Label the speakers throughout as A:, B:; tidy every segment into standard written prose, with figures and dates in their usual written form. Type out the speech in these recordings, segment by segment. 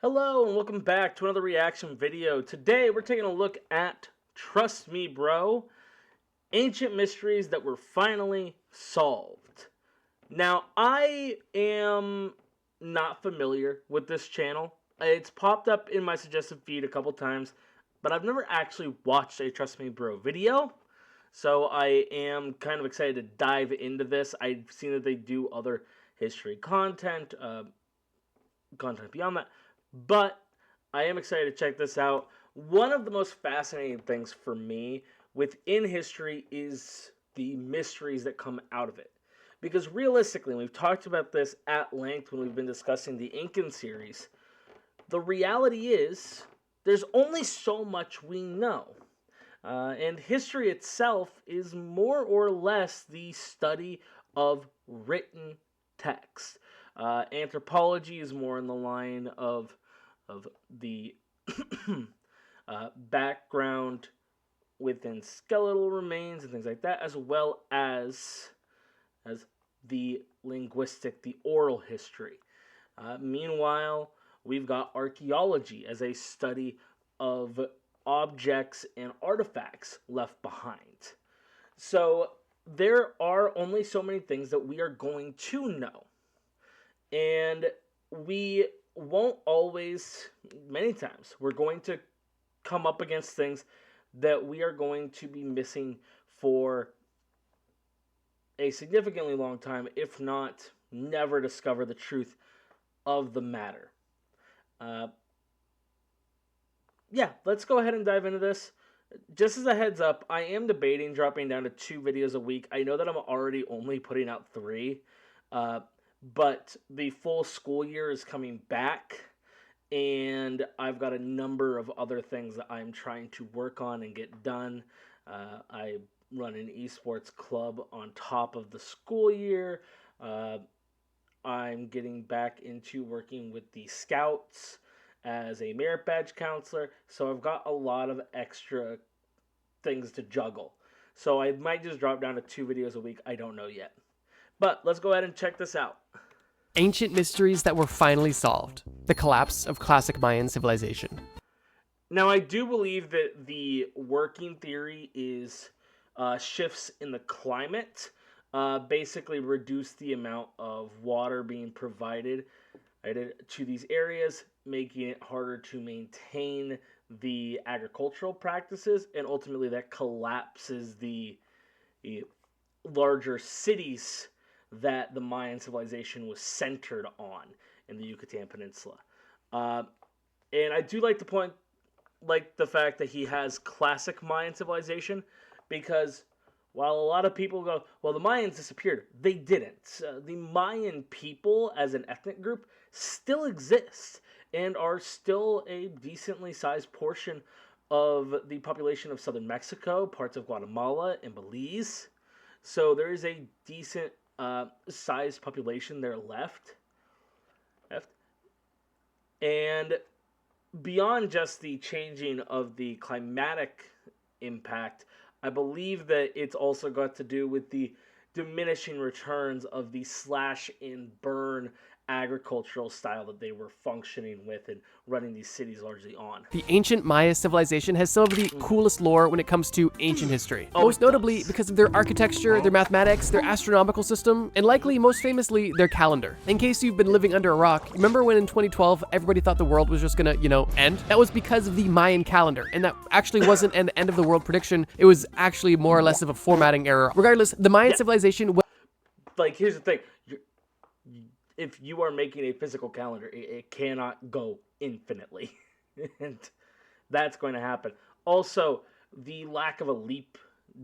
A: Hello and welcome back to another reaction video. Today we're taking a look at Trust Me Bro, Ancient Mysteries That Were Finally Solved. Now, I am not familiar with this channel. It's popped up in my suggested feed a couple times, but I've never actually watched a Trust Me Bro video. So I am kind of excited to dive into this. I've seen that they do other history content, content beyond that, but I am excited to check this out. One of the most fascinating things for me within history is the mysteries that come out of it. Because realistically, we've talked about this at length when we've been discussing the Incan series. The reality is, there's only so much we know. And history itself is more or less the study of written text. Anthropology is more in the line of the background within skeletal remains and things like that, as well as the linguistic, the oral history. Meanwhile, we've got archaeology as a study of objects and artifacts left behind. So there are only so many things that we are going to know. And we won't always, many times, we're going to come up against things that we are going to be missing for a significantly long time, if not never discover the truth of the matter. Yeah, let's go ahead and dive into this. Just as a heads up, I am debating dropping down to 2 videos a week. I know that I'm already only putting out 3, but the full school year is coming back, and I've got a number of other things that I'm trying to work on and get done. I run an esports club on top of the school year. I'm getting back into working with the Scouts as a merit badge counselor, so I've got a lot of extra things to juggle. So I might just drop down to 2 videos a week. I don't know yet. But let's go ahead and check this out.
B: Ancient mysteries that were finally solved. The collapse of classic Mayan civilization.
A: Now, I do believe that the working theory is shifts in the climate basically reduce the amount of water being provided to these areas, making it harder to maintain the agricultural practices, and ultimately that collapses the larger cities that the Mayan civilization was centered on in the Yucatan Peninsula. And I do like the fact that he has classic Mayan civilization, because while a lot of people go, well, the Mayans disappeared, they didn't. The Mayan people as an ethnic group still exist and are still a decently sized portion of the population of southern Mexico, parts of Guatemala, and Belize. So there is a decent sized population there left. And beyond just the changing of the climatic impact, I believe that it's also got to do with the diminishing returns of the slash and burn agricultural style that they were functioning with and running these cities largely on.
B: The ancient Maya civilization has some of the coolest lore when it comes to ancient history.
A: Oh,
B: most notably because of their architecture, their mathematics, their astronomical system, and likely most famously, their calendar. In case you've been living under a rock, remember when in 2012 everybody thought the world was just gonna, end? That was because of the Mayan calendar, and that actually wasn't an end of the world prediction. It was actually more or less of a formatting error. Regardless, the Mayan civilization was...
A: Like, here's the thing. If you are making a physical calendar, it cannot go infinitely. And that's going to happen. Also, the lack of a leap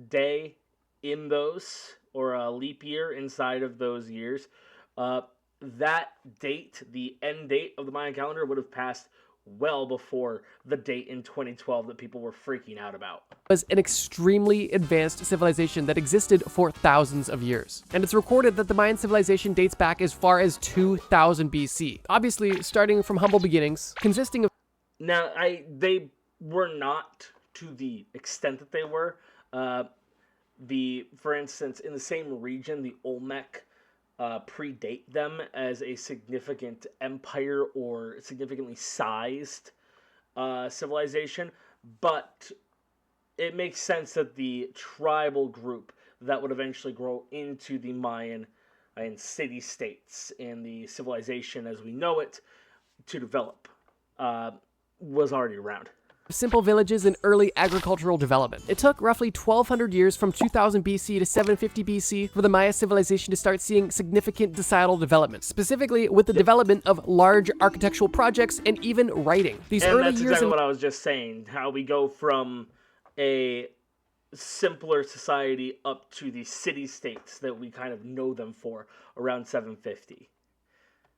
A: day in those, or a leap year inside of those years, that date, the end date of the Mayan calendar, would have passed well before the date in 2012 that people were freaking out about.
B: Was an extremely advanced civilization that existed for thousands of years. And it's recorded that the Mayan civilization dates back as far as 2000 BC. Obviously, starting from humble beginnings, consisting of...
A: Now, they were not to the extent that they were. For instance, in the same region, the Olmec predate them as a significant empire or significantly sized civilization, but it makes sense that the tribal group that would eventually grow into the Mayan and city-states and the civilization as we know it to develop was already around.
B: Simple villages and early agricultural development. It took roughly 1200 years from 2000 BC to 750 BC for the Maya civilization to start seeing significant societal development, specifically with the development of large architectural projects and even writing.
A: And that's exactly what I was just saying, how we go from a simpler society up to the city-states that we kind of know them for around 750.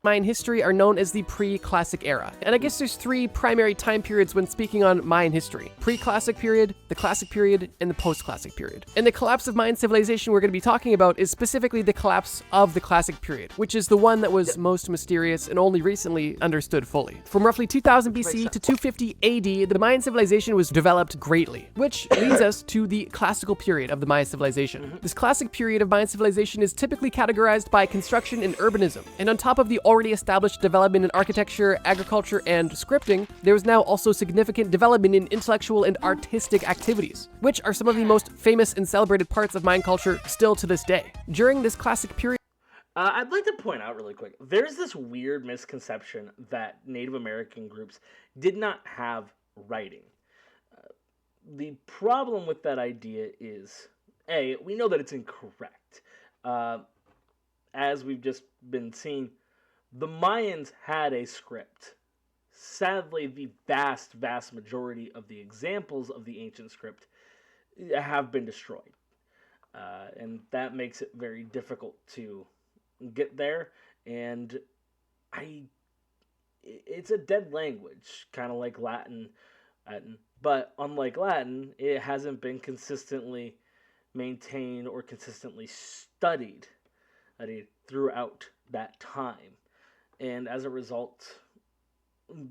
B: Mayan history are known as the pre-classic era. And I guess there's three primary time periods when speaking on Mayan history. Pre-classic period, the classic period, and the post-classic period. And the collapse of Mayan civilization we're going to be talking about is specifically the collapse of the classic period, which is the one that was most mysterious and only recently understood fully. From roughly 2000 BC to 250 AD, the Mayan civilization was developed greatly, which leads us to the classical period of the Mayan civilization. This classic period of Mayan civilization is typically categorized by construction and urbanism. And on top of the already established development in architecture, agriculture, and scripting, there is now also significant development in intellectual and artistic activities, which are some of the most famous and celebrated parts of Mayan culture still to this day. During this classic period,
A: I'd like to point out really quick, there's this weird misconception that Native American groups did not have writing. The problem with that idea is, A, we know that it's incorrect. As we've just been seeing, the Mayans had a script. Sadly, the vast majority of the examples of the ancient script have been destroyed. And that makes it very difficult to get there. And it's a dead language, kind of like Latin. But unlike Latin, it hasn't been consistently maintained or consistently studied throughout that time. And as a result,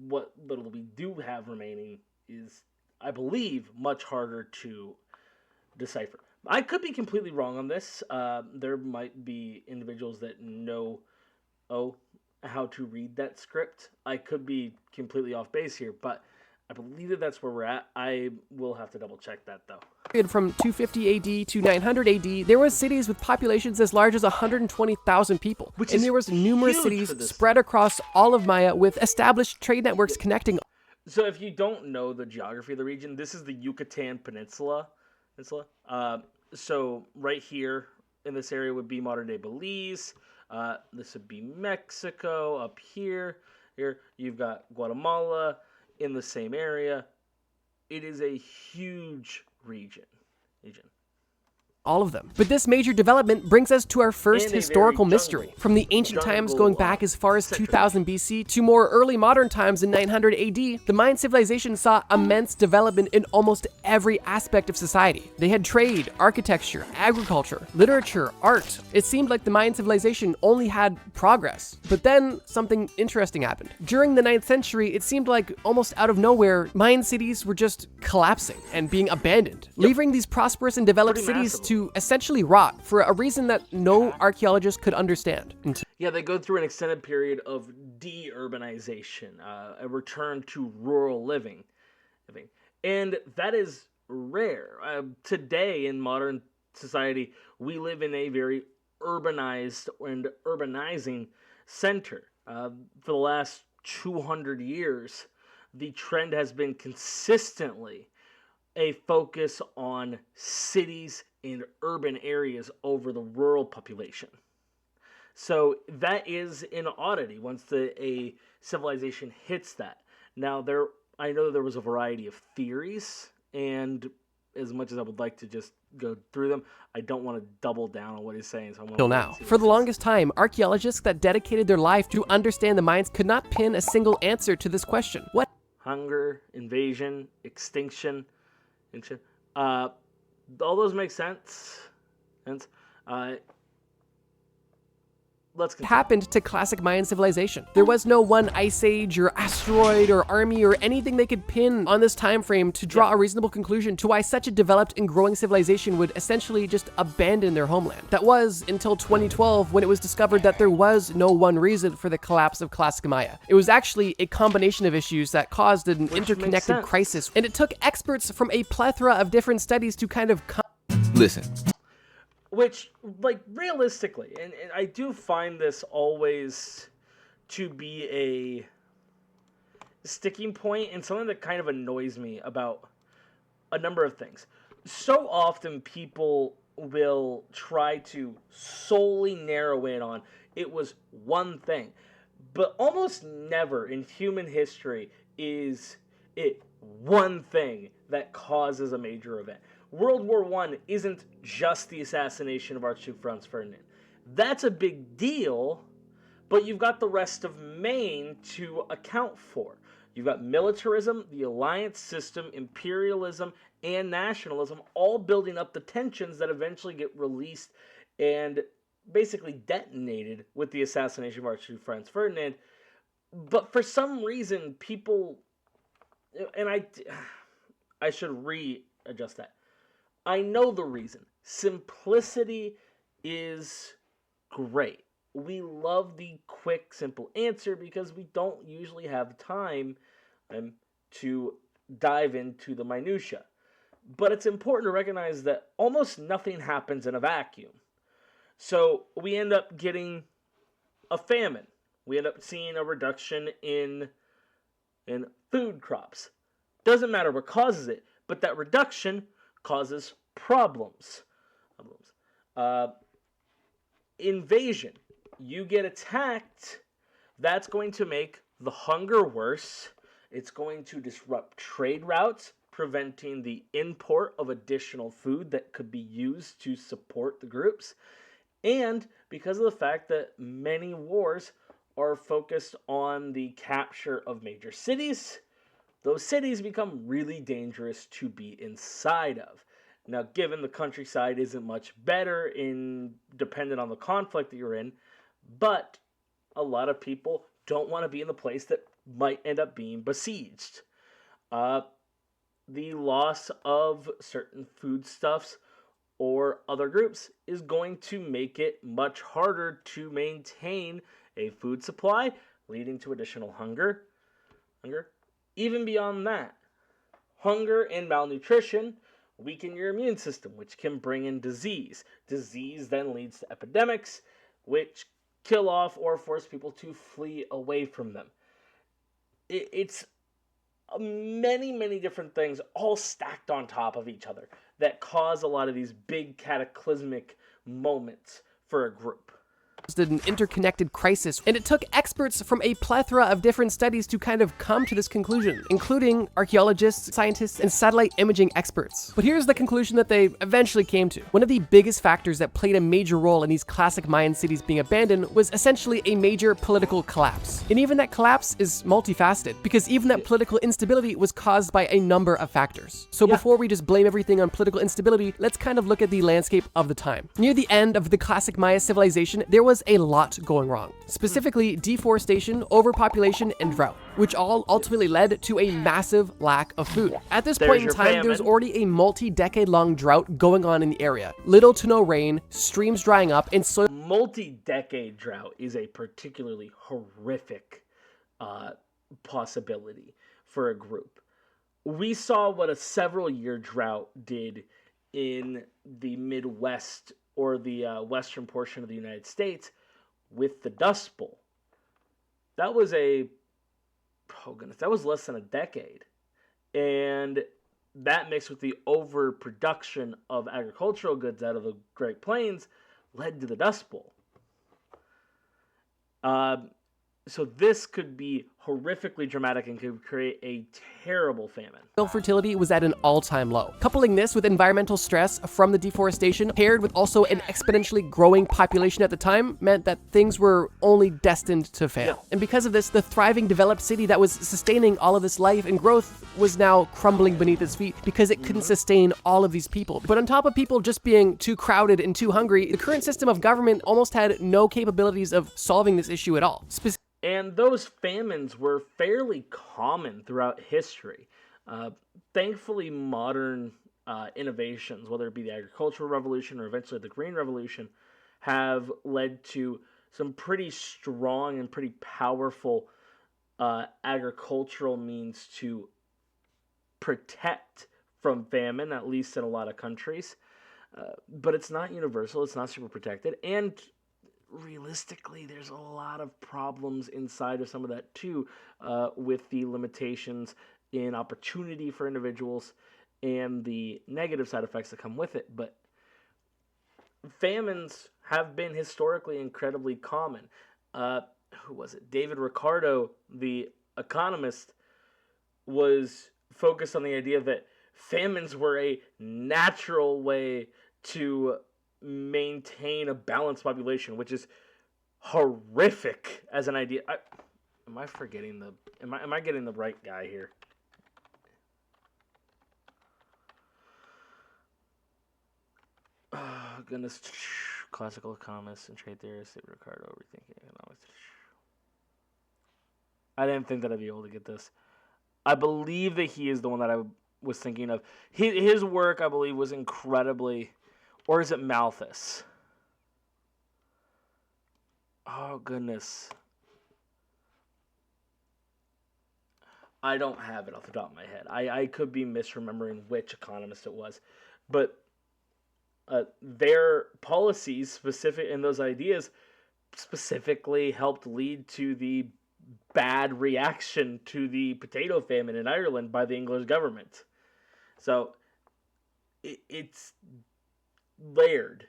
A: what little we do have remaining is, I believe, much harder to decipher. I could be completely wrong on this. There might be individuals that know how to read that script. I could be completely off base here, but I believe that that's where we're at. I will have to double check that though.
B: From 250 AD to 900 AD, there was cities with populations as large as 120,000 people. And there was numerous cities spread across all of Maya with established trade networks connecting.
A: So if you don't know the geography of the region, this is the Yucatan Peninsula. So right here in this area would be modern day Belize. This would be Mexico up here. Here you've got Guatemala in the same area. It is a huge region.
B: All of them. But this major development brings us to our first historical mystery. From the ancient times going back as far as 2000 BC to more early modern times in 900 AD, the Mayan civilization saw immense development in almost every aspect of society. They had trade, architecture, agriculture, literature, art. It seemed like the Mayan civilization only had progress. But then something interesting happened. During the 9th century, it seemed like almost out of nowhere, Mayan cities were just collapsing and being abandoned, leaving these prosperous and developed cities to essentially rot for a reason that no archaeologist could understand.
A: Yeah, they go through an extended period of de-urbanization, a return to rural living. And that is rare. Today in modern society, we live in a very urbanized and urbanizing center. For the last 200 years, the trend has been consistently a focus on cities in urban areas over the rural population. So that is an oddity once a civilization hits that. Now, I know there was a variety of theories, and as much as I would like to just go through them, I don't want to double down on what he's saying. So
B: Till now. For the longest time, archaeologists that dedicated their life to understand the Mayans could not pin a single answer to this question. What?
A: Hunger, invasion, extinction. All those make sense. let's continue.
B: Happened to classic Mayan civilization. There was no one ice age or asteroid or army or anything they could pin on this time frame to draw a reasonable conclusion to why such a developed and growing civilization would essentially just abandon their homeland. That was until 2012, when it was discovered that there was no one reason for the collapse of classic Maya. It was actually a combination of issues that caused an interconnected crisis, and it took experts from a plethora of different studies to kind of
C: Listen.
A: Which, like, realistically, and I do find this always to be a sticking point and something that kind of annoys me about a number of things. So often people will try to solely narrow in on it was one thing, but almost never in human history is it one thing that causes a major event. World War I isn't just the assassination of Archduke Franz Ferdinand. That's a big deal, but you've got the rest of Maine to account for. You've got militarism, the alliance system, imperialism, and nationalism all building up the tensions that eventually get released and basically detonated with the assassination of Archduke Franz Ferdinand. But for some reason, people, and I should readjust that. I know the reason. Simplicity is great. We love the quick, simple answer because we don't usually have time to dive into the minutia. But it's important to recognize that almost nothing happens in a vacuum. So we end up getting a famine. We end up seeing a reduction in food crops. Doesn't matter what causes it, but that reduction causes problems. Invasion. You get attacked, that's going to make the hunger worse. It's going to disrupt trade routes, preventing the import of additional food that could be used to support the groups. And because of the fact that many wars are focused on the capture of major cities, those cities become really dangerous to be inside of. Now, given the countryside isn't much better dependent on the conflict that you're in, but a lot of people don't want to be in the place that might end up being besieged. The loss of certain foodstuffs or other groups is going to make it much harder to maintain a food supply, leading to additional hunger. Even beyond that, hunger and malnutrition weaken your immune system, which can bring in disease. Disease then leads to epidemics, which kill off or force people to flee away from them. It's many, many different things all stacked on top of each other that cause a lot of these big cataclysmic moments for a group.
B: An interconnected crisis, and it took experts from a plethora of different studies to kind of come to this conclusion, including archaeologists, scientists, and satellite imaging experts. But here's the conclusion that they eventually came to. One of the biggest factors that played a major role in these classic Mayan cities being abandoned was essentially a major political collapse. And even that collapse is multifaceted, because even that political instability was caused by a number of factors. So before we just blame everything on political instability, let's kind of look at the landscape of the time. Near the end of the classic Maya civilization, there was a lot going wrong. Specifically, deforestation, overpopulation, and drought, which all ultimately led to a massive lack of food. At this point in time, there was already a multi-decade-long drought going on in the area. Little to no rain, streams drying up, and soil.
A: Multi-decade drought is a particularly horrific possibility for a group. We saw what a several-year drought did in the Midwest or the western portion of the United States with the Dust Bowl. That was that was less than a decade. And that mixed with the overproduction of agricultural goods out of the Great Plains led to the Dust Bowl. So this could be horrifically dramatic and could create a terrible famine.
B: Fertility was at an all-time low. Coupling this with environmental stress from the deforestation, paired with also an exponentially growing population at the time, meant that things were only destined to fail.
A: Yeah.
B: And because of this, the thriving, developed city that was sustaining all of this life and growth was now crumbling beneath its feet because it couldn't sustain all of these people. But on top of people just being too crowded and too hungry, the current system of government almost had no capabilities of solving this issue at all.
A: And those famines were fairly common throughout history. Thankfully, modern innovations, whether it be the agricultural revolution or eventually the green revolution, have led to some pretty strong and pretty powerful agricultural means to protect from famine, at least in a lot of countries. But it's not universal, it's not super protected, and realistically, there's a lot of problems inside of some of that too, with the limitations in opportunity for individuals and the negative side effects that come with it. But famines have been historically incredibly common. Who was it? David Ricardo, the economist, was focused on the idea that famines were a natural way to maintain a balanced population, which is horrific as an idea. Am I forgetting the? Am I getting the right guy here? Oh goodness! Classical economist and trade theorist David Ricardo, overthinking economics. I didn't think that I'd be able to get this. I believe that he is the one that I was thinking of. His work, I believe, was incredibly. Or is it Malthus? Oh, goodness. I don't have it off the top of my head. I could be misremembering which economist it was. But their policies specific and those ideas specifically helped lead to the bad reaction to the potato famine in Ireland by the English government. So it's layered.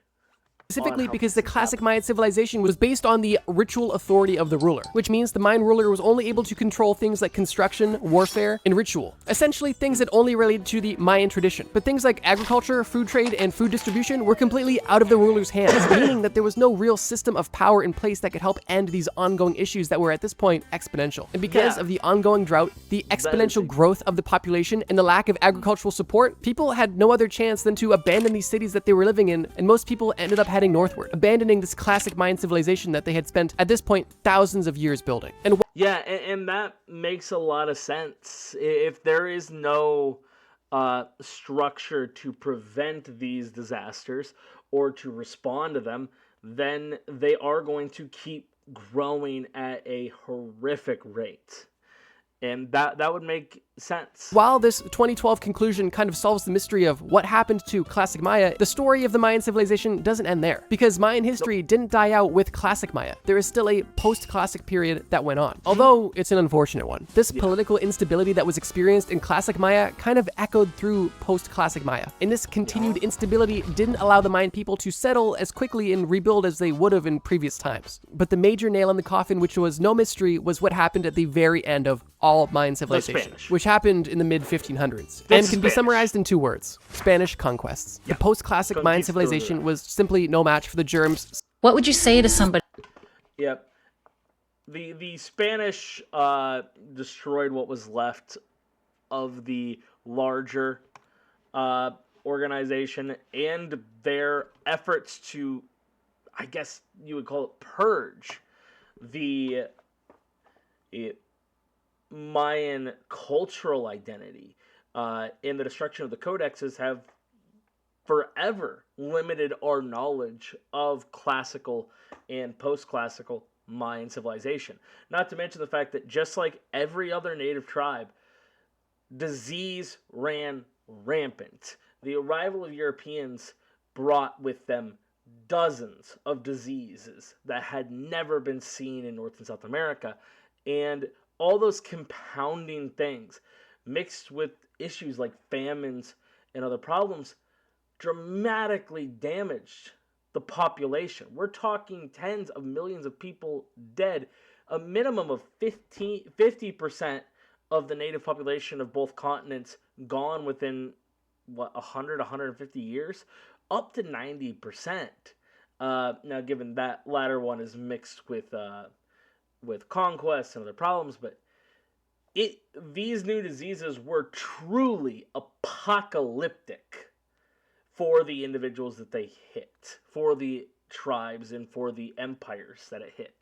B: Specifically because the classic Mayan civilization was based on the ritual authority of the ruler, which means the Mayan ruler was only able to control things like construction, warfare, and ritual. Essentially things that only related to the Mayan tradition. But things like agriculture, food trade, and food distribution were completely out of the ruler's hands, meaning that there was no real system of power in place that could help end these ongoing issues that were at this point exponential. And because of the ongoing drought, the exponential growth of the population, and the lack of agricultural support, people had no other chance than to abandon these cities that they were living in, and most people ended up heading northward, abandoning this classic Mayan civilization that they had spent, at this point, thousands of years building.
A: And that makes a lot of sense. If there is no structure to prevent these disasters or to respond to them, then they are going to keep growing at a horrific rate. And that would make sense.
B: While this 2012 conclusion kind of solves the mystery of what happened to classic Maya, the story of the Mayan civilization doesn't end there. Because Mayan history didn't die out with classic Maya. There is still a post-classic period that went on. Although it's an unfortunate one. This political instability that was experienced in classic Maya kind of echoed through post-classic Maya. And this continued instability didn't allow the Mayan people to settle as quickly and rebuild as they would have in previous times. But the major nail in the coffin, which was no mystery, was what happened at the very end of all Mayan civilization, which happened in the mid-1500s, and can be summarized in two words: Spanish conquests. The post-classic Mayan civilization was simply no match for the germs.
C: What would you say to somebody?
A: Yep. The Spanish destroyed what was left of the larger organization, and their efforts to, I guess you would call it, purge the Mayan cultural identity in the destruction of the codexes have forever limited our knowledge of classical and post-classical Mayan civilization. Not to mention the fact that just like every other native tribe, disease ran rampant. The arrival of Europeans brought with them dozens of diseases that had never been seen in North and South America, and all those compounding things mixed with issues like famines and other problems dramatically damaged the population. We're talking tens of millions of people dead a minimum of 50% of the native population of both continents gone within, 150 years, up to 90%. Now, given that latter one is mixed with conquest and other problems, but these new diseases were truly apocalyptic for the individuals that they hit, for the tribes, and for the empires that it hit.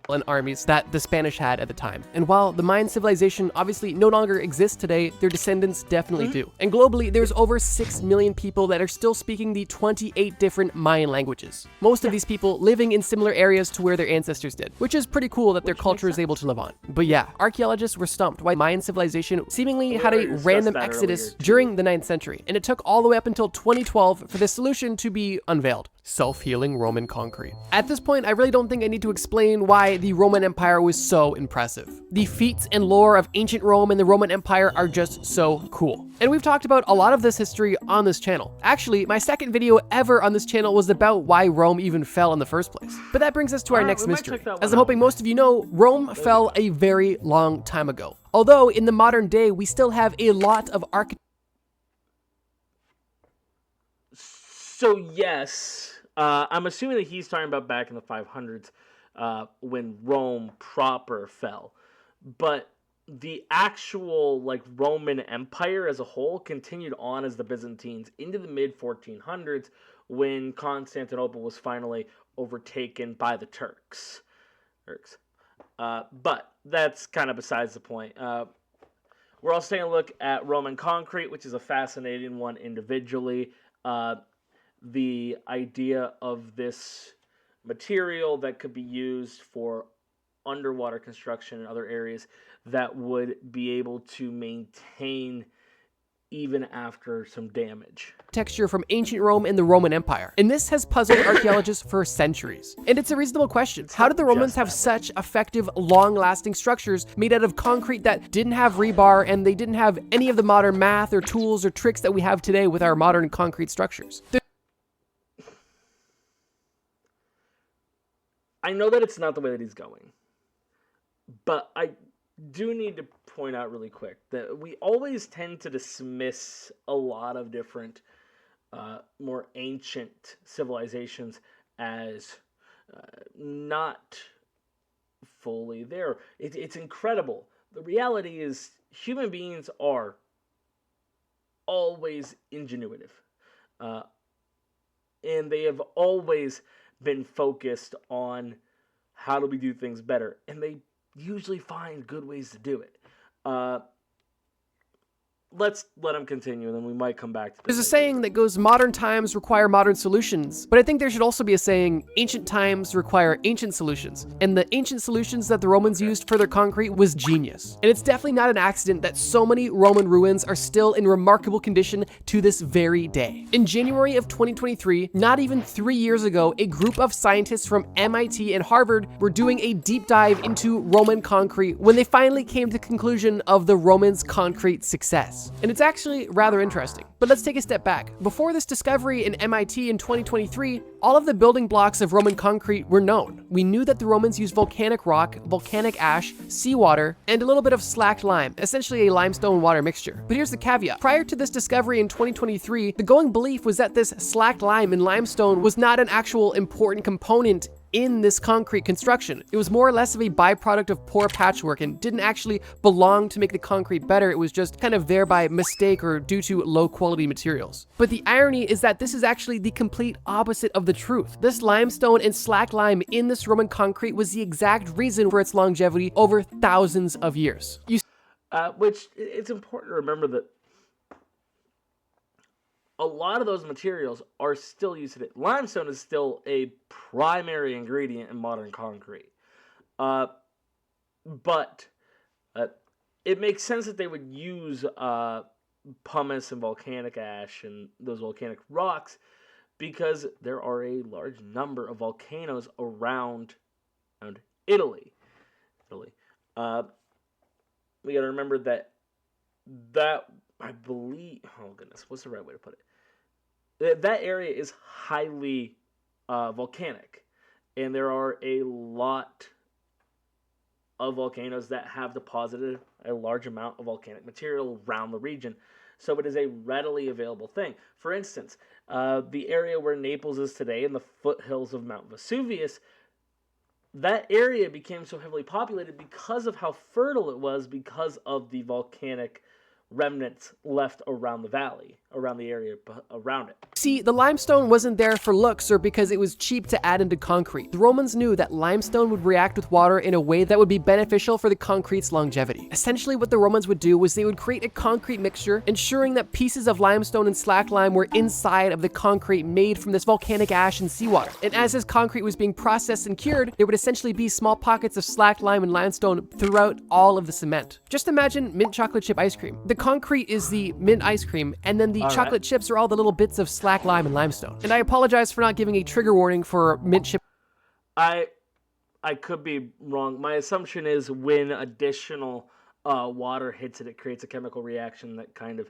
B: And armies that the Spanish had at the time. And while the Mayan civilization obviously no longer exists today, their descendants definitely do. And globally, there's over 6 million people that are still speaking the 28 different Mayan languages. Most of these people living in similar areas to where their ancestors did, which is pretty cool that their culture is able to live on. But yeah, archaeologists were stumped why Mayan civilization seemingly had a random exodus during the 9th century, and it took all the way up until 2012 for the solution to be unveiled. Self-healing Roman concrete. At this point, I really don't think I need to explain why the Roman Empire was so impressive. The feats and lore of ancient Rome and the Roman Empire are just so cool. And we've talked about a lot of this history on this channel. Actually, my second video ever on this channel was about why Rome even fell in the first place. But that brings us to our next mystery. As I'm hoping most of you know, Rome fell a very long time ago. Although in the modern day, we still have a lot of architecture.
A: So yes, I'm assuming that he's talking about back in the 500s when Rome proper fell. But the actual Roman Empire as a whole continued on as the Byzantines into the mid 1400s when Constantinople was finally overtaken by the Turks. But that's kind of besides the point. We're also taking a look at Roman concrete, which is a fascinating one individually. The idea of this material that could be used for underwater construction in other areas that would be able to maintain even after some damage.
B: Texture from ancient Rome and the Roman Empire. And this has puzzled archaeologists for centuries. And it's a reasonable question. How did the Romans have such effective, long-lasting structures made out of concrete that didn't have rebar and they didn't have any of the modern math or tools or tricks that we have today with our modern concrete structures?
A: I know that it's not the way that he's going, but I do need to point out really quick that we always tend to dismiss a lot of different more ancient civilizations as not fully there. It's incredible. The reality is human beings are always ingenuitive, and they have always been focused on how do we do things better, and they usually find good ways to do it. Let's let him continue, and then we might come back to this.
B: There's a saying that goes, modern times require modern solutions, but I think there should also be a saying, ancient times require ancient solutions. And the ancient solutions that the Romans used for their concrete was genius. And it's definitely not an accident that so many Roman ruins are still in remarkable condition to this very day. In January of 2023, not even 3 years ago, a group of scientists from MIT and Harvard were doing a deep dive into Roman concrete when they finally came to the conclusion of the Romans' concrete success. And it's actually rather interesting. But let's take a step back. Before this discovery in MIT in 2023, all of the building blocks of Roman concrete were known. We knew that the Romans used volcanic rock, volcanic ash, seawater, and a little bit of slacked lime, essentially a limestone water mixture. But here's the caveat. Prior to this discovery in 2023, the going belief was that this slacked lime and limestone was not an actual important component in this concrete construction. It was more or less of a byproduct of poor patchwork and didn't actually belong to make the concrete better. It was just kind of there by mistake or due to low quality materials. But the irony is that this is actually the complete opposite of the truth. This limestone and slack lime in this Roman concrete was the exact reason for its longevity over thousands of years.
A: Which it's important to remember that a lot of those materials are still used today. Limestone is still a primary ingredient in modern concrete. But it makes sense that they would use pumice and volcanic ash and those volcanic rocks because there are a large number of volcanoes around Italy. We got to remember that I believe, oh goodness, what's the right way to put it? That area is highly volcanic, and there are a lot of volcanoes that have deposited a large amount of volcanic material around the region. So it is a readily available thing. For instance, the area where Naples is today in the foothills of Mount Vesuvius, that area became so heavily populated because of how fertile it was, because of the volcanic remnants left around the valley, around the area around it.
B: See, the limestone wasn't there for looks or because it was cheap to add into concrete. The Romans knew that limestone would react with water in a way that would be beneficial for the concrete's longevity. Essentially, what the Romans would do was they would create a concrete mixture, ensuring that pieces of limestone and slack lime were inside of the concrete made from this volcanic ash and seawater. And as this concrete was being processed and cured, there would essentially be small pockets of slack lime and limestone throughout all of the cement. Just imagine mint chocolate chip ice cream. The concrete is the mint ice cream, and then the chocolate chips are all the little bits of slack lime and limestone. And I apologize for not giving a trigger warning for mint chip.
A: I could be wrong. My assumption is when additional water hits it, it creates a chemical reaction that kind of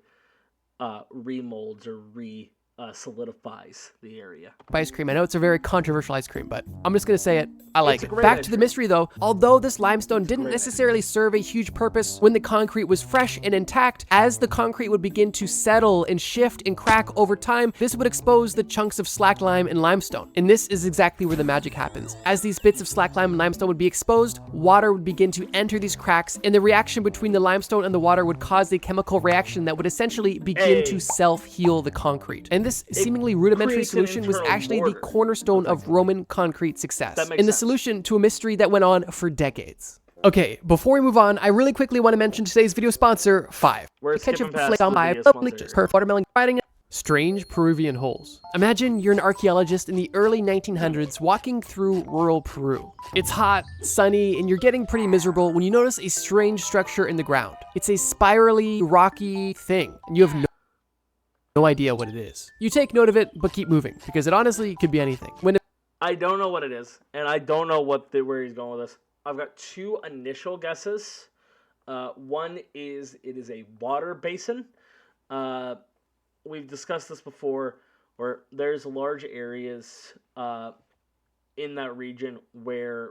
A: remolds or solidifies the area.
B: Ice cream. I know it's a very controversial ice cream, but I'm just gonna say it. I like it.
A: Back
B: Back to the mystery though. Although this limestone didn't necessarily serve a huge purpose when the concrete was fresh and intact, as the concrete would begin to settle and shift and crack over time, this would expose the chunks of slack lime and limestone. And this is exactly where the magic happens. As these bits of slack lime and limestone would be exposed, water would begin to enter these cracks, and the reaction between the limestone and the water would cause a chemical reaction that would essentially begin to self-heal the concrete. And this seemingly rudimentary solution was actually the cornerstone of Roman concrete success, and the solution to a mystery that went on for decades. Okay, before we move on, I really quickly want to mention today's video sponsor, 5.
A: We're skipping past
B: on
A: the
B: my
A: video sponsor.
B: watermelon riding strange Peruvian holes. Imagine you're an archaeologist in the early 1900s walking through rural Peru. It's hot, sunny, and you're getting pretty miserable when you notice a strange structure in the ground. It's a spirally, rocky thing, and you have no idea what it is. You take note of it, but keep moving, because it honestly could be anything.
A: I don't know what it is, and I don't know where he's going with this. I've got two initial guesses. One is it is a water basin. We've discussed this before, where there's large areas in that region where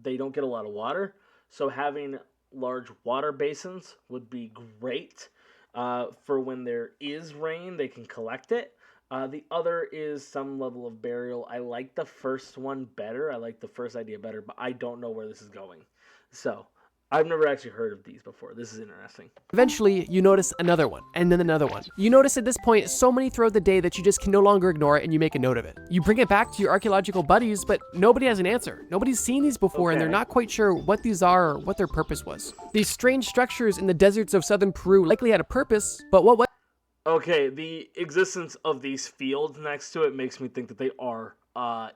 A: they don't get a lot of water. So having large water basins would be great. For when there is rain, they can collect it. The other is some level of burial. I like the first one better. I like the first idea better, but I don't know where this is going. So, I've never actually heard of these before. This is interesting.
B: Eventually, you notice another one, and then another one. You notice at this point so many throughout the day that you just can no longer ignore it, and you make a note of it. You bring it back to your archaeological buddies, but nobody has an answer. Nobody's seen these before, and they're not quite sure what these are or what their purpose was. These strange structures in the deserts of southern Peru likely had a purpose, but what?
A: Okay, the existence of these fields next to it makes me think that they are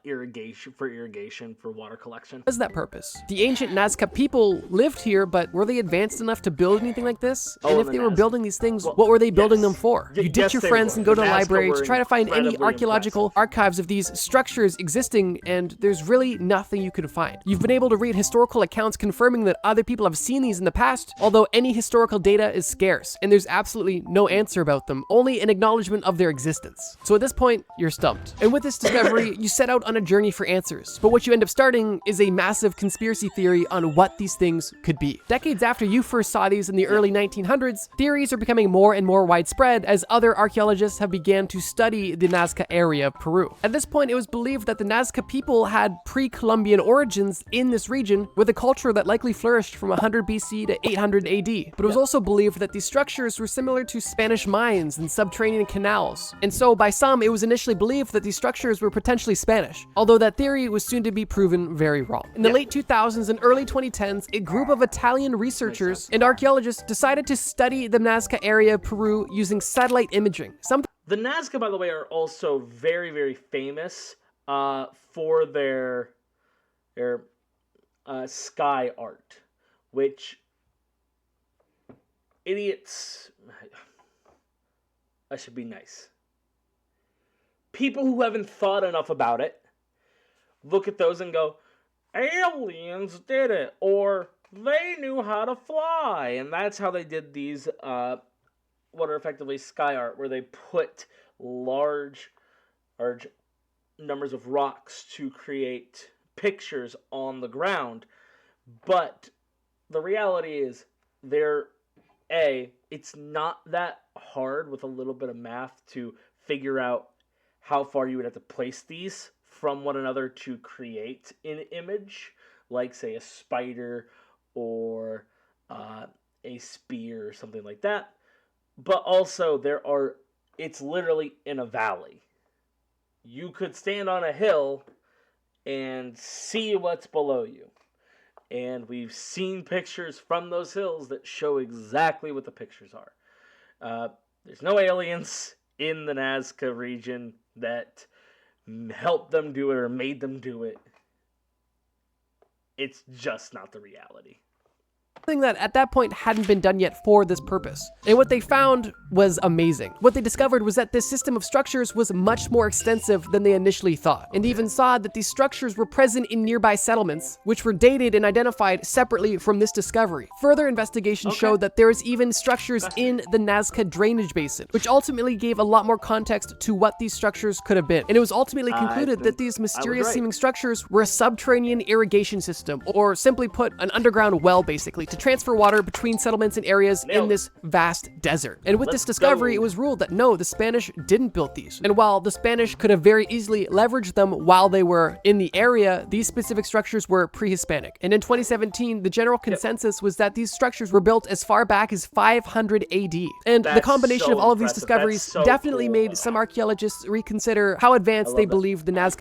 A: irrigation, for water collection.
B: What is that purpose? The ancient Nazca people lived here, but were they advanced enough to build anything like this? And if they were building these things, what were they building them for? You ditch your friends and go to the library to try to find any archaeological archives of these structures existing, and there's really nothing you can find. You've been able to read historical accounts confirming that other people have seen these in the past, although any historical data is scarce, and there's absolutely no answer about them, only an acknowledgement of their existence. So at this point, you're stumped. And with this discovery, you set out on a journey for answers, but what you end up starting is a massive conspiracy theory on what these things could be. Decades after you first saw these in the early 1900s, theories are becoming more and more widespread as other archaeologists have began to study the Nazca area of Peru. At this point, it was believed that the Nazca people had pre-Columbian origins in this region with a culture that likely flourished from 100 BC to 800 AD, but it was also believed that these structures were similar to Spanish mines and subterranean canals. And so by some, it was initially believed that these structures were potentially Spanish, although that theory was soon to be proven very wrong. In the late 2000s and early 2010s, a group of Italian researchers and archaeologists decided to study the Nazca area of Peru using satellite imaging.
A: The Nazca, by the way, are also very, very famous for their sky art, which idiots... I should be nice. People who haven't thought enough about it look at those and go, aliens did it, or they knew how to fly. And that's how they did these, what are effectively sky art, where they put large numbers of rocks to create pictures on the ground. But the reality is it's not that hard with a little bit of math to figure out how far you would have to place these from one another to create an image, like say a spider or a spear or something like that. But also it's literally in a valley. You could stand on a hill and see what's below you. And we've seen pictures from those hills that show exactly what the pictures are. There's no aliens in the Nazca region that helped them do it or made them do it. It's just not the reality.
B: Thing that at that point hadn't been done yet for this purpose. And what they found was amazing. What they discovered was that this system of structures was much more extensive than they initially thought. And they even saw that these structures were present in nearby settlements, which were dated and identified separately from this discovery. Further investigation showed that there is even structures in the Nazca drainage basin, which ultimately gave a lot more context to what these structures could have been. And it was ultimately concluded that these mysterious seeming structures were a subterranean irrigation system, or simply put, an underground well basically, to transfer water between settlements and areas in this vast desert. And with this discovery, it was ruled that no, the Spanish didn't build these. And while the Spanish could have very easily leveraged them while they were in the area, these specific structures were pre-Hispanic. And in 2017, the general consensus was that these structures were built as far back as 500 AD. And the combination of all of these discoveries definitely made some archaeologists reconsider how advanced they believed the Nazca.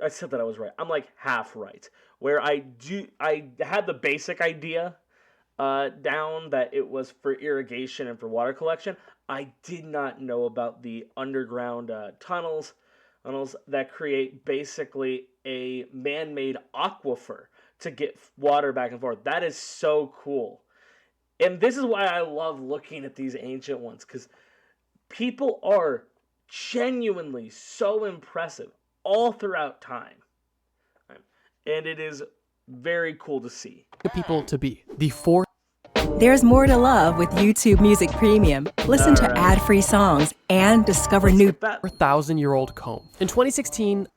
A: I said that I was right. I'm like half right. Where I had the basic idea down that it was for irrigation and for water collection. I did not know about the underground tunnels that create basically a man-made aquifer to get water back and forth. That is so cool. And this is why I love looking at these ancient ones, because people are genuinely so impressive all throughout time. And it is very cool to see.
B: The people to be. The fourth.
C: There's more to love with YouTube Music Premium. Listen to ad-free songs and discover new
B: 4,000-year-old comb. In 2016,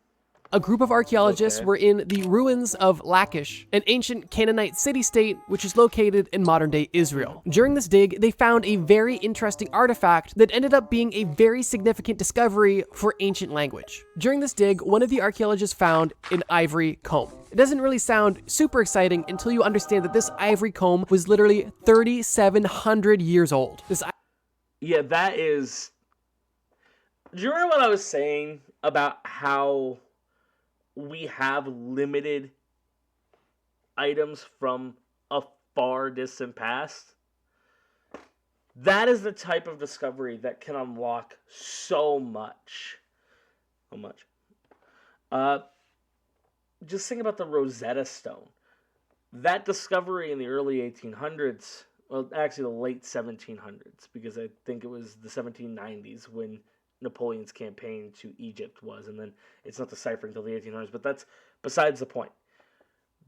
B: a group of archaeologists were in the ruins of Lachish, an ancient Canaanite city-state which is located in modern-day Israel. During this dig, they found a very interesting artifact that ended up being a very significant discovery for ancient language. During this dig, one of the archaeologists found an ivory comb. It doesn't really sound super exciting until you understand that this ivory comb was literally 3,700 years old.
A: That is... Do you remember what I was saying about how we have limited items from a far distant past? That is the type of discovery that can unlock so much. Just think about the Rosetta Stone. That discovery in the early 1800s, well, actually the late 1700s, because I think it was the 1790s when Napoleon's campaign to Egypt was, and then it's not deciphered until the 1800s, but that's besides the point.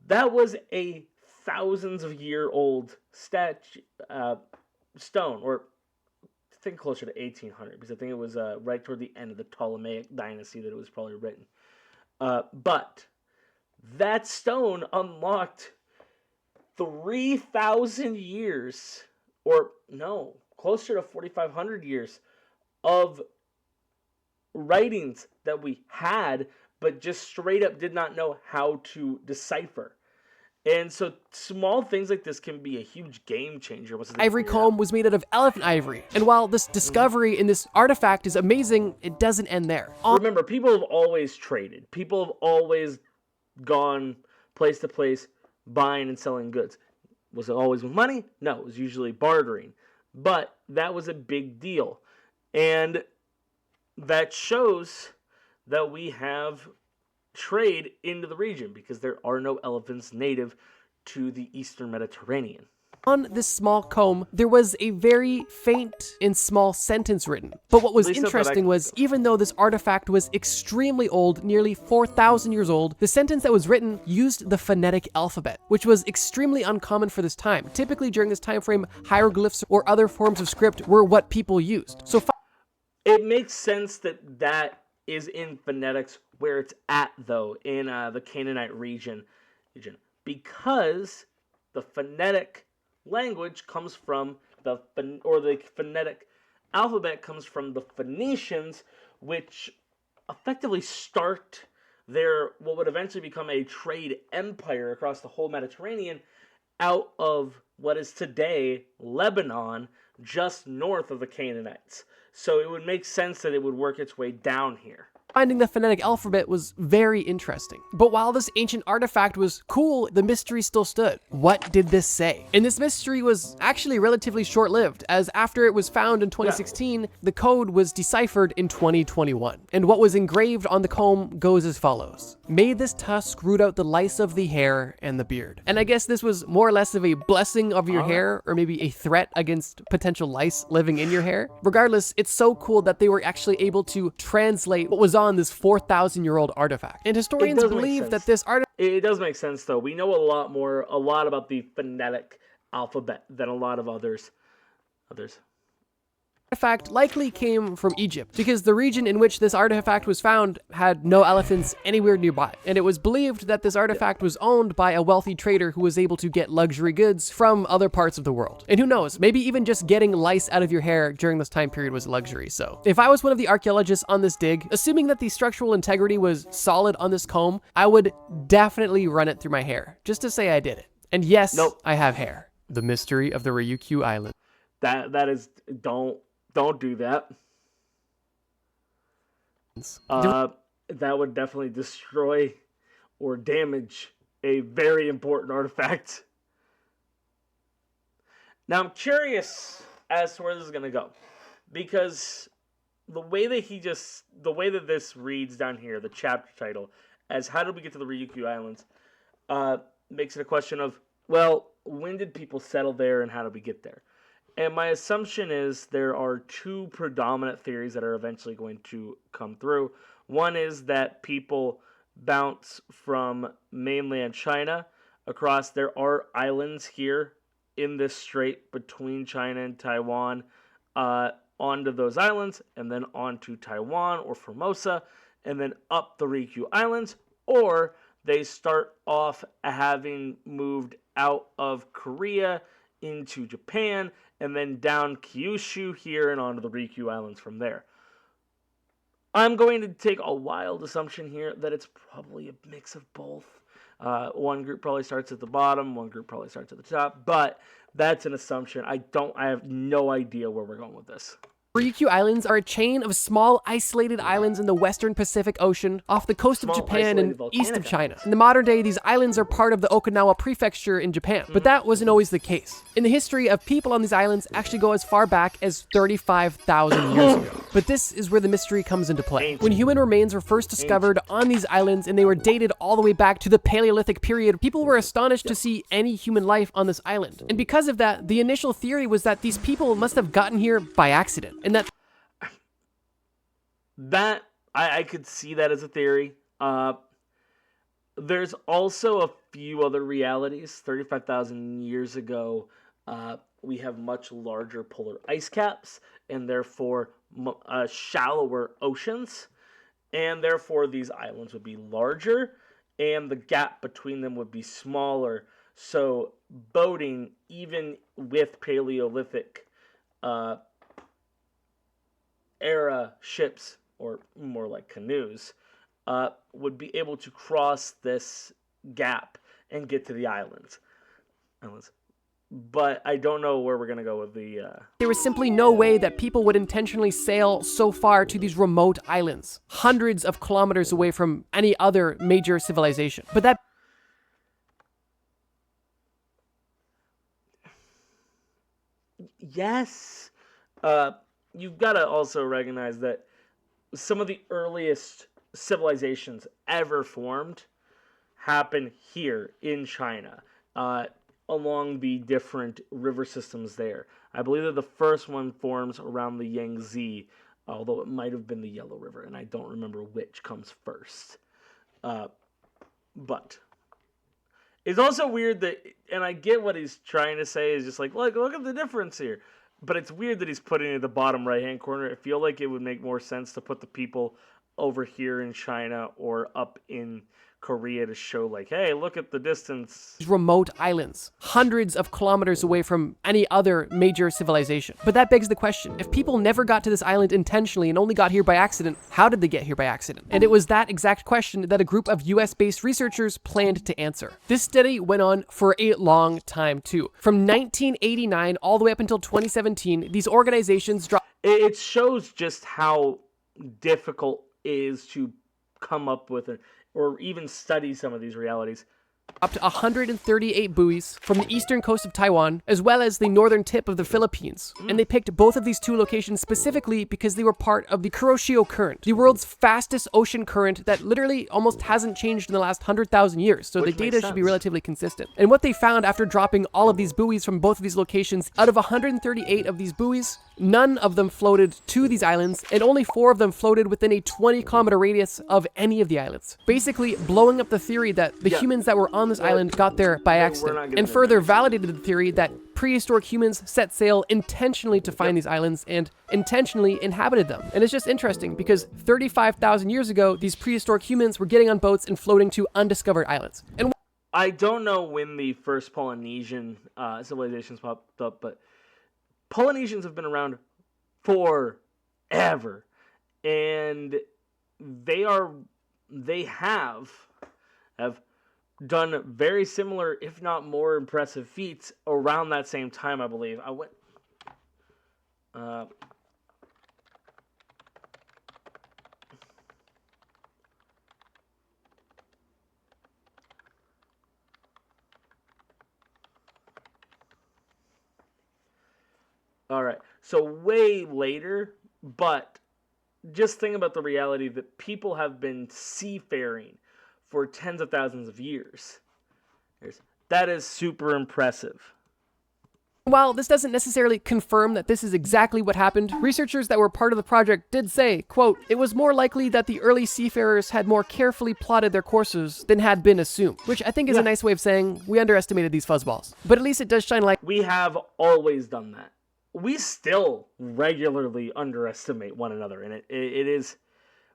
A: That was a thousands of year old stone, or I think closer to 1800, because I think it was right toward the end of the Ptolemaic dynasty that it was probably written. But that stone unlocked 3,000 years, or no, closer to 4,500 years of writings that we had, but just straight up did not know how to decipher. And so small things like this can be a huge game changer.
B: Ivory comb was made out of elephant ivory. And while this discovery in this artifact is amazing, it doesn't end there.
A: Remember, people have always traded. People have always gone place to place, buying and selling goods. Was it always with money? No, it was usually bartering. But that was a big deal. And that shows that we have trade into the region, because there are no elephants native to the Eastern Mediterranean.
B: On this small comb, there was a very faint and small sentence written. But what was interesting was, even though this artifact was extremely old, nearly 4,000 years old, the sentence that was written used the phonetic alphabet, which was extremely uncommon for this time. Typically during this time frame, hieroglyphs or other forms of script were what people used. So
A: it makes sense that is in phonetics where it's at, though, in the Canaanite region. because the phonetic language comes from the phonetic alphabet comes from the Phoenicians, which effectively start their what would eventually become a trade empire across the whole Mediterranean out of what is today Lebanon, just north of the Canaanites. So it would make sense that it would work its way down here.
B: Finding the phonetic alphabet was very interesting. But while this ancient artifact was cool, the mystery still stood. What did this say? And this mystery was actually relatively short-lived, as after it was found in 2016, the code was deciphered in 2021. And what was engraved on the comb goes as follows. May this tusk root out the lice of the hair and the beard. And I guess this was more or less of a blessing of your hair, or maybe a threat against potential lice living in your hair. Regardless, it's so cool that they were actually able to translate what was on this 4,000-year-old artifact. And historians believe that this artifact...
A: It does make sense, though. We know a lot about the phonetic alphabet than a lot of others.
B: Artifact likely came from Egypt, because the region in which this artifact was found had no elephants anywhere nearby. And it was believed that this artifact was owned by a wealthy trader who was able to get luxury goods from other parts of the world. And who knows, maybe even just getting lice out of your hair during this time period was luxury. So if I was one of the archaeologists on this dig, assuming that the structural integrity was solid on this comb, I would definitely run it through my hair, just to say I did it. And yes, I have hair. The mystery of the Ryukyu Island.
A: That is, don't do that. That would definitely destroy or damage a very important artifact. Now I'm curious as to where this is going to go, because the way that this reads down here, the chapter title, as how did we get to the Ryukyu Islands, makes it a question of, well, when did people settle there and how did we get there? And my assumption is there are two predominant theories that are eventually going to come through. One is that people bounce from mainland China across. There are islands here in this strait between China and Taiwan, onto those islands, and then onto Taiwan or Formosa, and then up the Ryukyu Islands, or they start off having moved out of Korea into Japan, and then down Kyushu here and onto the Ryukyu Islands from there. I'm going to take a wild assumption here that it's probably a mix of both. One group probably starts at the bottom, one group probably starts at the top, but that's an assumption. I have no idea where we're going with this.
B: Ryukyu Islands are a chain of small, isolated islands in the western Pacific Ocean off the coast of Japan and east of China. In the modern day, these islands are part of the Okinawa prefecture in Japan, but that wasn't always the case. In the history of people on these islands actually go as far back as 35,000 years ago. But this is where the mystery comes into play. When human remains were first discovered on these islands and they were dated all the way back to the Paleolithic period, people were astonished to see any human life on this island. And because of that, the initial theory was that these people must have gotten here by accident. And
A: that I could see that as a theory. There's also a few other realities. 35,000 years ago, we have much larger polar ice caps, and therefore shallower oceans, and therefore these islands would be larger, and the gap between them would be smaller. So boating, even with Paleolithic era ships, or more like canoes, would be able to cross this gap and get to the islands. But I don't know where we're going to go with the...
B: There was simply no way that people would intentionally sail so far to these remote islands, hundreds of kilometers away from any other major civilization. But that...
A: Yes. You've got to also recognize that some of the earliest civilizations ever formed happen here in China, along the different river systems there. I believe that the first one forms around the Yangtze, although it might have been the Yellow River, and I don't remember which comes first. But it's also weird that, and I get what he's trying to say, is just like, look at the difference here. But it's weird that he's putting it in the bottom right-hand corner. I feel like it would make more sense to put the people over here in China or up in Korea to show like, hey, look at the distance.
B: Remote islands, hundreds of kilometers away from any other major civilization. But that begs the question, if people never got to this island intentionally and only got here by accident, how did they get here by accident? And it was that exact question that a group of US-based researchers planned to answer. This study went on for a long time too. From 1989 all the way up until 2017, these organizations dropped...
A: It shows just how difficult it is to come up with it, or even study some of these realities.
B: Up to 138 buoys from the eastern coast of Taiwan, as well as the northern tip of the Philippines. And they picked both of these two locations specifically because they were part of the Kuroshio Current, the world's fastest ocean current that literally almost hasn't changed in the last 100,000 years, so the data should be relatively consistent. And what they found after dropping all of these buoys from both of these locations, out of 138 of these buoys, none of them floated to these islands, and only 4 of them floated within a 20-kilometer radius of any of the islands. Basically, blowing up the theory that the humans that were on this island got there by accident, and further validated the theory that prehistoric humans set sail intentionally to find these islands and intentionally inhabited them. And it's just interesting because 35,000 years ago, these prehistoric humans were getting on boats and floating to undiscovered islands. And
A: I don't know when the first Polynesian civilizations popped up, but Polynesians have been around forever, and they have done very similar, if not more impressive feats around that same time, I believe. All right, so way later, but just think about the reality that people have been seafaring for tens of thousands of years. That is super impressive.
B: while this doesn't necessarily confirm that this is exactly what happened, researchers that were part of the project did say, quote, "It was more likely that the early seafarers had more carefully plotted their courses than had been assumed," which I think is a nice way of saying we underestimated these fuzzballs. But at least it does shine light.
A: We have always done that. We still regularly underestimate one another, and it is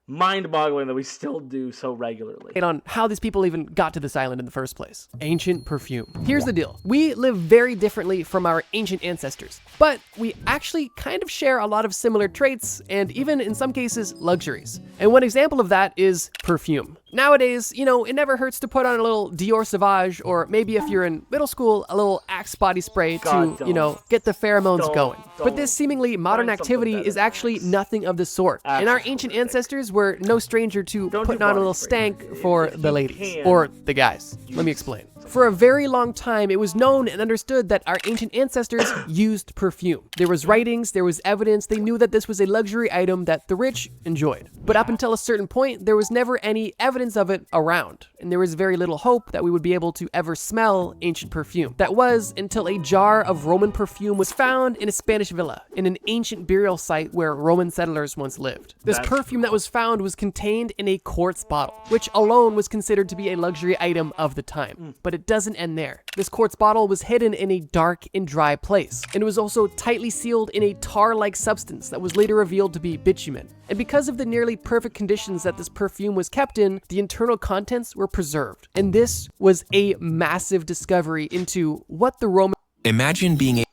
A: mind-boggling that we still do so regularly.
B: On how these people even got to this island in the first place. Ancient perfume. Here's the deal. We live very differently from our ancient ancestors, but we actually kind of share a lot of similar traits and even in some cases luxuries. And one example of that is perfume. Nowadays, you know, it never hurts to put on a little Dior Sauvage, or maybe if you're in middle school, a little Axe body spray to, you know, get the pheromones going. But this seemingly modern activity is actually nothing of the sort. And our ancient ancestors were no stranger to putting on a little stank for the ladies. Or the guys. Let me explain. For a very long time, it was known and understood that our ancient ancestors used perfume. There was writings, there was evidence, they knew that this was a luxury item that the rich enjoyed. But up until a certain point, there was never any evidence of it around. And there was very little hope that we would be able to ever smell ancient perfume. That was until a jar of Roman perfume was found in a Spanish villa, in an ancient burial site where Roman settlers once lived. This perfume that was found was contained in a quartz bottle, which alone was considered to be a luxury item of the time. But it doesn't end there. This quartz bottle was hidden in a dark and dry place, and it was also tightly sealed in a tar-like substance that was later revealed to be bitumen. And because of the nearly perfect conditions that this perfume was kept in, the internal contents were preserved. And this was a massive discovery into what the Roman...
D: Imagine being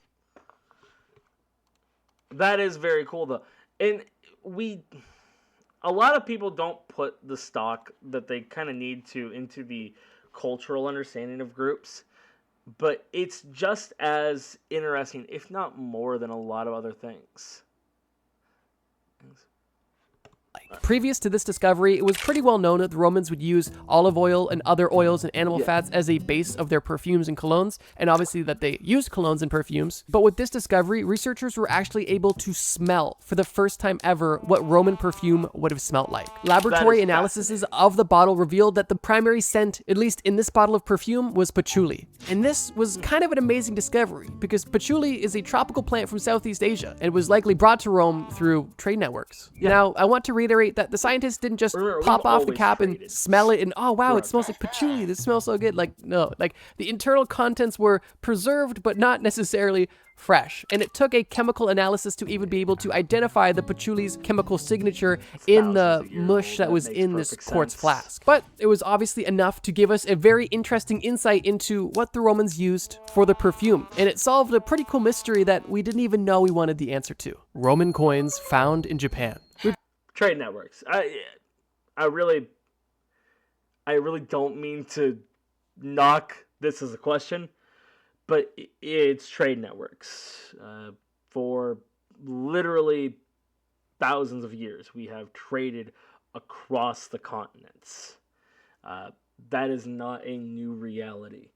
A: That is very cool, though. And a lot of people don't put the stock that they kind of need to into the cultural understanding of groups, but it's just as interesting, if not more, than a lot of other things.
B: Previous to this discovery, it was pretty well known that the Romans would use olive oil and other oils and animal fats as a base of their perfumes and colognes, and obviously that they used colognes and perfumes. But with this discovery, researchers were actually able to smell, for the first time ever, what Roman perfume would have smelled like. Laboratory analyses of the bottle revealed that the primary scent, at least in this bottle of perfume, was patchouli. And this was kind of an amazing discovery, because patchouli is a tropical plant from Southeast Asia, and was likely brought to Rome through trade networks. Now, I want to reiterate reiterate that the scientists didn't just
A: Remember,
B: pop
A: we've
B: off the
A: always
B: cap and
A: traded
B: smell it and, oh wow, it
A: throughout
B: smells like patchouli, this smells so good. Like, no, like the internal contents were preserved but not necessarily fresh. And it took a chemical analysis to even be able to identify the patchouli's chemical signature in the
A: Thousands of years
B: mush
A: old.
B: that
A: That
B: was
A: makes
B: in this
A: perfect
B: quartz
A: sense.
B: flask. But it was obviously enough to give us a very interesting insight into what the Romans used for the perfume. And it solved a pretty cool mystery that we didn't even know we wanted the answer to. Roman coins found in Japan.
A: Trade networks. I really don't mean to knock this as a question, but it's trade networks. For literally thousands of years, we have traded across the continents. That is not a new reality.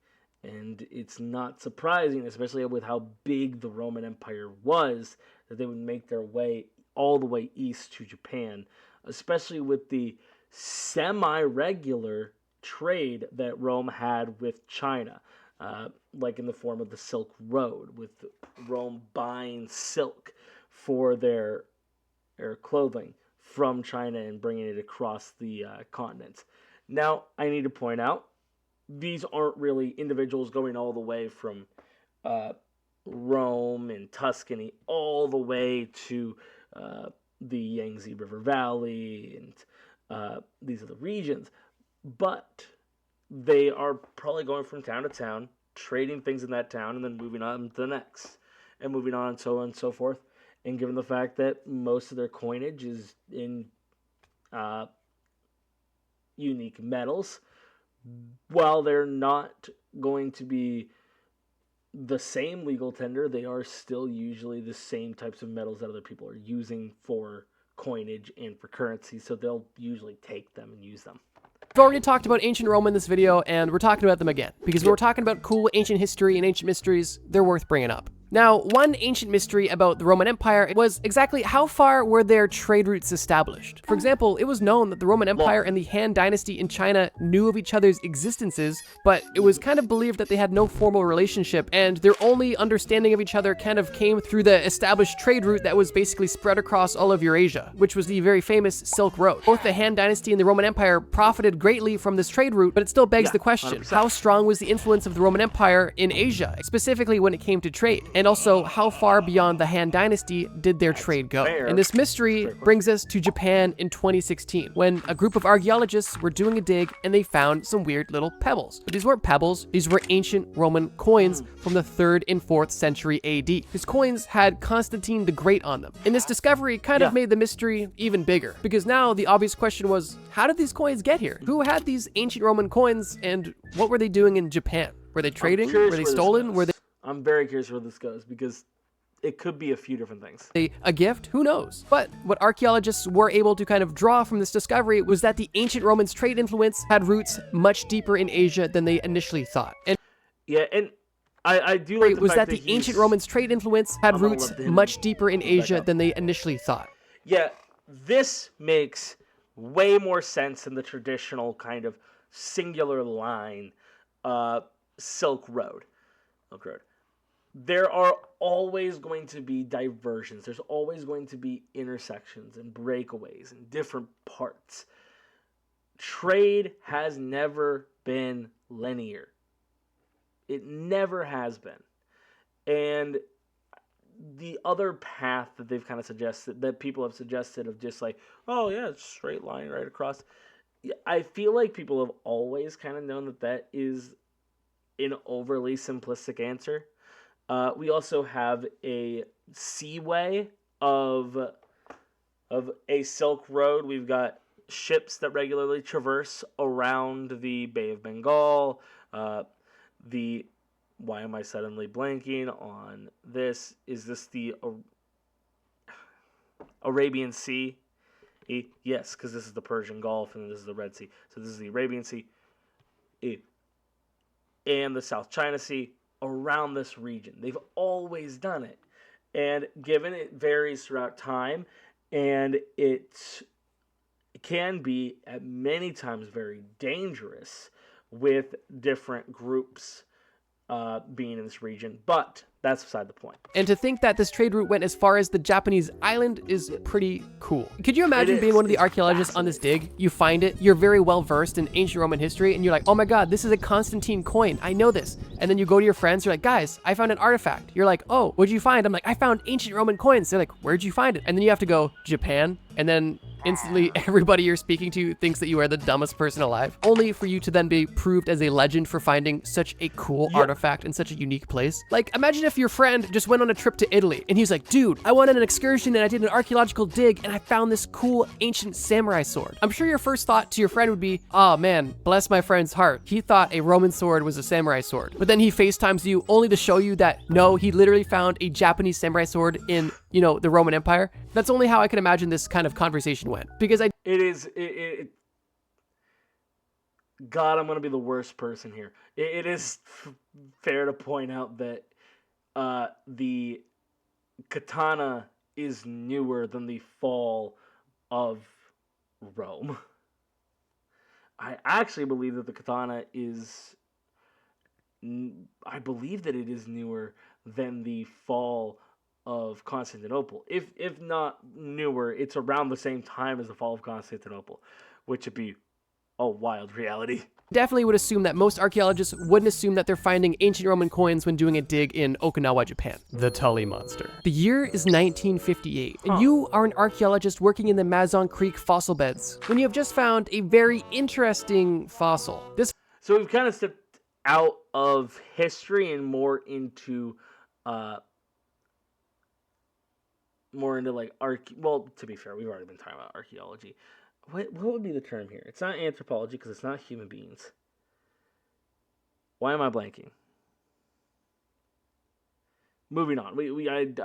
A: And it's not surprising, especially with how big the Roman Empire was, that they would make their way all the way east to Japan, especially with the semi-regular trade that Rome had with China, like in the form of the Silk Road, with Rome buying silk for their clothing from China and bringing it across the continent. Now, I need to point out, these aren't really individuals going all the way from Rome and Tuscany all the way to the Yangtze River Valley and these other regions, but they are probably going from town to town, trading things in that town, and then moving on to the next, and moving on, and so on and so forth. And given the fact that most of their coinage is in unique metals, while they're not going to be the same legal tender, they are still usually the same types of metals that other people are using for coinage and for currency, so they'll usually take them and use them.
B: We've already talked about ancient Rome in this video, and we're talking about them again, because when we're talking about cool ancient history and ancient mysteries, they're worth bringing up. Now, one ancient mystery about the Roman Empire was exactly how far were their trade routes established. For example, it was known that the Roman Empire and the Han Dynasty in China knew of each other's existences, but it was kind of believed that they had no formal relationship, and their only understanding of each other kind of came through the established trade route that was basically spread across all of Eurasia, which was the very famous Silk Road. Both the Han Dynasty and the Roman Empire profited greatly from this trade route, but it still begs the question,
A: 100%.
B: how strong was the influence of the Roman Empire in Asia, specifically when it came to trade? And also, how far beyond the Han Dynasty did their trade go?
A: fair.
B: And this mystery brings us to Japan in 2016, when a group of archaeologists were doing a dig and they found some weird little pebbles. But these weren't pebbles, these were ancient Roman coins from the 3rd and 4th century AD. These coins had Constantine the Great on them. And this discovery kind of made the mystery even bigger, because now the obvious question was, how did these coins get here? Who had these ancient Roman coins, and what were they doing in Japan? Were they trading? Were they stolen? Were
A: I'm very curious where this goes, because it could be a few different things.
B: they a gift? Who knows? But what archaeologists were able to kind of draw from this discovery was that the ancient Romans' trade influence had roots much deeper in Asia than they initially thought. And
A: Yeah, and I do like the
B: was
A: fact
B: that the
A: he's-
B: ancient Romans' trade influence had
A: I'm gonna
B: roots
A: let him
B: much deeper in
A: back
B: Asia
A: up.
B: than they initially thought.
A: Yeah, this makes way more sense than the traditional kind of singular line, Silk Road. Silk Road. There are always going to be diversions. There's always going to be intersections and breakaways and different parts. Trade has never been linear. It never has been. And the other path that they've kind of suggested, that people have suggested, of just like, oh yeah, it's a straight line right across. I feel like people have always kind of known that that is an overly simplistic answer. We also have a seaway of a Silk Road. We've got ships that regularly traverse around the Bay of Bengal. Why am I suddenly blanking on this? Is this the Arabian Sea? Yes, because this is the Persian Gulf and this is the Red Sea. So this is the Arabian Sea and the South China Sea around this region. They've always done it. And given it varies throughout time, and it can be at many times very dangerous with different groups being in this region, but that's beside the point.
B: And to think that this trade route went as far as the Japanese island is pretty cool. Could you imagine being one of the archaeologists on this dig? You find it, you're very well versed in ancient Roman history, and you're like, oh my god, this is a Constantine coin, I know this. And then you go to your friends, you're like, guys, I found an artifact. You're like, oh, what'd you find? I'm like, I found ancient Roman coins. They're like, where'd you find it? And then you have to go, Japan, and then instantly everybody you're speaking to thinks that you are the dumbest person alive, only for you to then be proved as a legend for finding such a cool artifact in such a unique place. Like, imagine if your friend just went on a trip to Italy and he's like, dude, I went on an excursion and I did an archaeological dig and I found this cool ancient samurai sword. I'm sure your first thought to your friend would be, oh man, bless my friend's heart. He thought a Roman sword was a samurai sword. But then he FaceTimes you only to show you that no, he literally found a Japanese samurai sword in, you know, the Roman Empire. That's only how I can imagine this kind of conversation went. Because
A: God, I'm going to be the worst person here. It is fair to point out that the katana is newer than the fall of Rome. I actually believe that the katana is... I believe that it is newer than the fall of Constantinople. If not newer, it's around the same time as the fall of Constantinople, which would be a wild reality.
B: Definitely would assume that most archaeologists wouldn't assume that they're finding ancient Roman coins when doing a dig in Okinawa, Japan. The Tully Monster. The year is 1958, and you are an archaeologist working in the Mazon Creek fossil beds when you have just found a very interesting fossil.
A: So we've kind of stepped out of history and more into like well, to be fair, we've already been talking about archaeology. What would be the term here? It's not anthropology because it's not human beings. Why am I blanking? Moving on.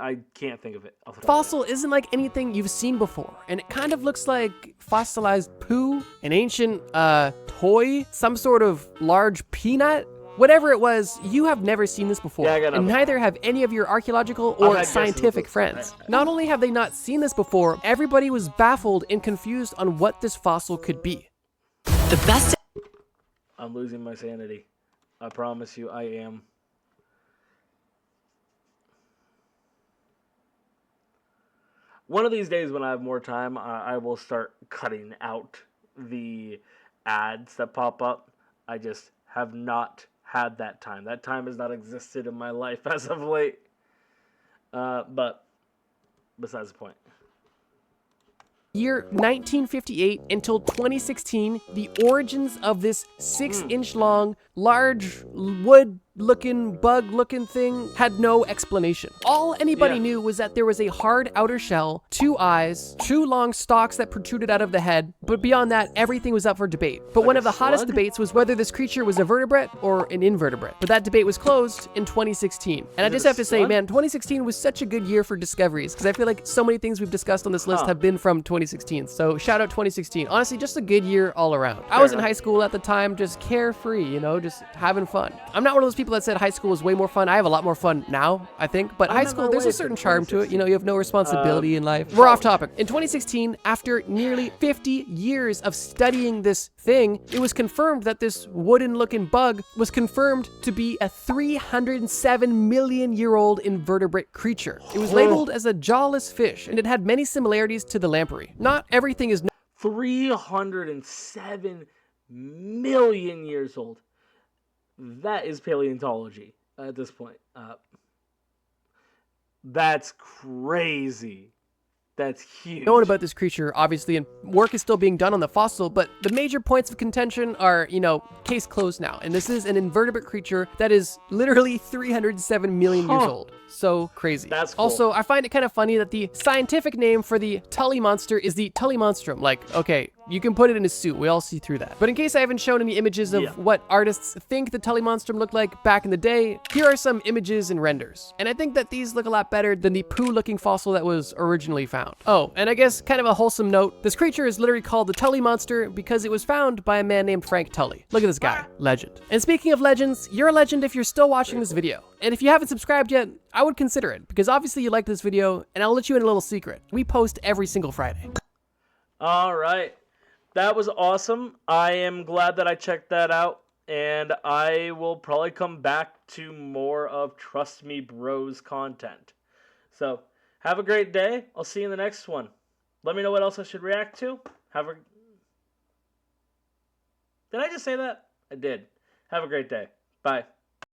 A: I can't think of it.
B: Fossil isn't like anything you've seen before, and it kind of looks like fossilized poo, an ancient toy, some sort of large peanut. Whatever it was, you have never seen this before, and neither have any of your archaeological or scientific friends. Not only have they not seen this before, everybody was baffled and confused on what this fossil could be.
C: The best.
A: I'm losing my sanity. I promise you, I am. One of these days when I have more time, I will start cutting out the ads that pop up. I just have not had that time. That time has not existed in my life as of late. But besides the point.
B: Year 1958 until 2016, the origins of this 6-inch long, large wood-looking, bug-looking thing had no explanation. All anybody knew was that there was a hard outer shell, 2 eyes, 2 long stalks that protruded out of the head, but beyond that, everything was up for debate. But one of the hottest debates was whether this creature was a vertebrate or an invertebrate. But that debate was closed in 2016. And I just have to say, man, 2016 was such a good year for discoveries, because I feel like so many things we've discussed on this list have been from 2016. So shout out 2016. Honestly, just a good year all around. I was in high school at the time, just carefree, you know, just having fun. I'm not one of those people that said high school was way more fun. I have a lot more fun now, I think. But high school, there's a certain charm to it. You know, you have no responsibility in life. We're off topic. In 2016, after nearly 50 years of studying this thing, it was confirmed that this wooden-looking bug was confirmed to be a 307 million year old invertebrate creature. It was labeled as a jawless fish, and it had many similarities to the lamprey. Not everything is
A: 307 million years old. That is paleontology at this point. That's crazy. That's huge.
B: Known about this creature, obviously, and work is still being done on the fossil, but the major points of contention are, you know, case closed now. And this is an invertebrate creature that is literally 307 million years old. So crazy.
A: That's cool.
B: Also, I find it kind of funny that the scientific name for the Tully monster is the Tully monstrum. Like, okay, you can put it in a suit. We all see through that. But in case I haven't shown any images of what artists think the Tully monstrum looked like back in the day, here are some images and renders. And I think that these look a lot better than the poo-looking fossil that was originally found. Oh, and I guess kind of a wholesome note, this creature is literally called the Tully monster because it was found by a man named Frank Tully. Look at this guy, legend. And speaking of legends, you're a legend if you're still watching this video. And if you haven't subscribed yet, I would consider it, because obviously you like this video, and I'll let you in a little secret. We post every single Friday.
A: All right. That was awesome. I am glad that I checked that out. and I will probably come back to more of Trust Me Bros content. So, have a great day. I'll see you in the next one. Let me know what else I should react to. Did I just say that? I did. Have a great day. Bye.